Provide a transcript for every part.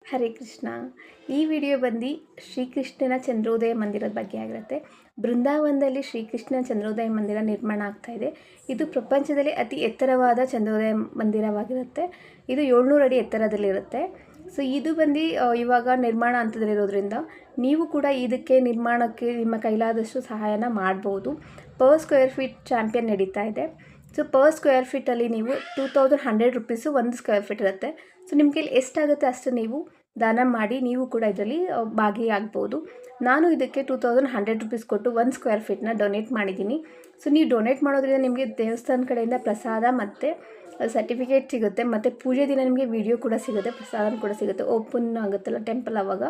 ಹರೇ ಕೃಷ್ಣ. ಈ ವಿಡಿಯೋ ಬಂದು ಶ್ರೀಕೃಷ್ಣನ ಚಂದ್ರೋದಯ ಮಂದಿರದ ಬಗ್ಗೆ ಆಗಿರುತ್ತೆ. ಬೃಂದಾವನದಲ್ಲಿ ಶ್ರೀಕೃಷ್ಣನ ಚಂದ್ರೋದಯ ಮಂದಿರ ನಿರ್ಮಾಣ ಆಗ್ತಾ ಇದೆ. ಇದು ಪ್ರಪಂಚದಲ್ಲಿ ಅತಿ ಎತ್ತರವಾದ ಚಂದ್ರೋದಯ ಮಂದಿರವಾಗಿರುತ್ತೆ. ಇದು 700 ಅಡಿ ಎತ್ತರದಲ್ಲಿರುತ್ತೆ. ಸೊ ಇದು ಬಂದು ಇವಾಗ ನಿರ್ಮಾಣ ಹಂತದಲ್ಲಿರೋದ್ರಿಂದ ನೀವು ಕೂಡ ಇದಕ್ಕೆ ನಿರ್ಮಾಣಕ್ಕೆ ನಿಮ್ಮ ಕೈಲಾದಷ್ಟು ಸಹಾಯನ ಮಾಡ್ಬೋದು. ಪರ್ ಸ್ಕ್ವೇರ್ ಫೀಟ್ ಚಾಂಪಿಯನ್ ನಡೀತಾ ಇದೆ. ಸೊ ಪರ್ ಸ್ಕ್ವೇರ್ ಫೀಟಲ್ಲಿ ನೀವು 2100 ರುಪೀಸು ಒಂದು ಸ್ಕ್ವೇರ್ ಫೀಟ್ ಇರುತ್ತೆ. ಸೊ ನಿಮ್ಮ ಕೈಲಿ ಎಷ್ಟಾಗುತ್ತೆ ಅಷ್ಟು ನೀವು ದಾನ ಮಾಡಿ ನೀವು ಕೂಡ ಇದರಲ್ಲಿ ಭಾಗಿಯಾಗ್ಬೋದು. ನಾನು ಇದಕ್ಕೆ 2100 ರುಪೀಸ್ ಕೊಟ್ಟು 1 ಸ್ಕ್ವೇರ್ ಫೀಟ್ನ ಡೊನೇಟ್ ಮಾಡಿದ್ದೀನಿ. ಸೊ ನೀವು ಡೊನೇಟ್ ಮಾಡೋದ್ರಿಂದ ನಿಮಗೆ ದೇವಸ್ಥಾನ ಕಡೆಯಿಂದ ಪ್ರಸಾದ ಮತ್ತು ಸರ್ಟಿಫಿಕೇಟ್ ಸಿಗುತ್ತೆ, ಮತ್ತು ಪೂಜೆ ದಿನ ನಿಮಗೆ ವಿಡಿಯೋ ಕೂಡ ಸಿಗುತ್ತೆ, ಪ್ರಸಾದ ಕೂಡ ಸಿಗುತ್ತೆ. ಓಪನ್ ಆಗುತ್ತಲ್ಲ ಟೆಂಪಲ್. ಆವಾಗ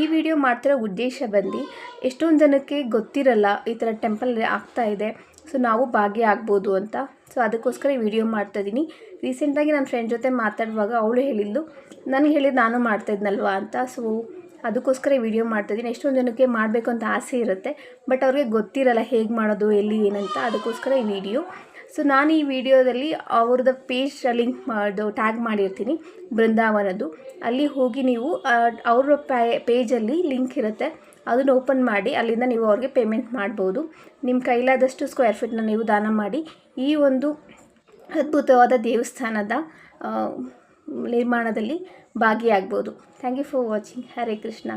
ಈ ವಿಡಿಯೋ ಮಾಡ್ತಿರೋ ಉದ್ದೇಶ ಬಂದು ಎಷ್ಟೊಂದು ಜನಕ್ಕೆ ಗೊತ್ತಿರಲ್ಲ ಈ ಥರ ಟೆಂಪಲ್ ಆಗ್ತಾ ಇದೆ, ಸೊ ನಾವು ಭಾಗಿಯಾಗ್ಬೋದು ಅಂತ. ಸೊ ಅದಕ್ಕೋಸ್ಕರ ಈ ವಿಡಿಯೋ ಮಾಡ್ತಾಯಿದ್ದೀನಿ. ರೀಸೆಂಟಾಗಿ ನನ್ನ ಫ್ರೆಂಡ್ ಜೊತೆ ಮಾತಾಡುವಾಗ ಅವಳು ಹೇಳಿದ್ಲು, ನನಗೆ ಹೇಳಿದ್ದು ನಾನು ಮಾಡ್ತಾಯಿದ್ನಲ್ವಾ ಅಂತ. ಸೊ ಅದಕ್ಕೋಸ್ಕರ ಈ ವಿಡಿಯೋ ಮಾಡ್ತಾಯಿದ್ದೀನಿ. ಎಷ್ಟೊಂದು ಜನಕ್ಕೆ ಮಾಡಬೇಕು ಅಂತ ಆಸೆ ಇರುತ್ತೆ, ಬಟ್ ಅವ್ರಿಗೆ ಗೊತ್ತಿರಲ್ಲ ಹೇಗೆ ಮಾಡೋದು, ಎಲ್ಲಿ ಏನಂತ. ಅದಕ್ಕೋಸ್ಕರ ಈ ವಿಡಿಯೋ. ಸೊ ನಾನು ಈ ವಿಡಿಯೋದಲ್ಲಿ ಅವ್ರದ್ದು ಪೇಜ್ ಲಿಂಕ್ ಟ್ಯಾಗ್ ಮಾಡಿರ್ತೀನಿ, ಬೃಂದಾವನದ್ದು. ಅಲ್ಲಿ ಹೋಗಿ ನೀವು ಅವ್ರ ಪೇಜಲ್ಲಿ ಲಿಂಕ್ ಇರುತ್ತೆ, ಅದನ್ನು ಓಪನ್ ಮಾಡಿ ಅಲ್ಲಿಂದ ನೀವು ಅವ್ರಿಗೆ ಪೇಮೆಂಟ್ ಮಾಡ್ಬೋದು. ನಿಮ್ಮ ಕೈಲಾದಷ್ಟು ಸ್ಕ್ವೇರ್ ಫೀಟ್ನ ನೀವು ದಾನ ಮಾಡಿ ಈ ಒಂದು ಅದ್ಭುತವಾದ ದೇವಸ್ಥಾನದ ನಿರ್ಮಾಣದಲ್ಲಿ ಭಾಗಿಯಾಗ್ಬೋದು. Thank you for watching. Hare Krishna.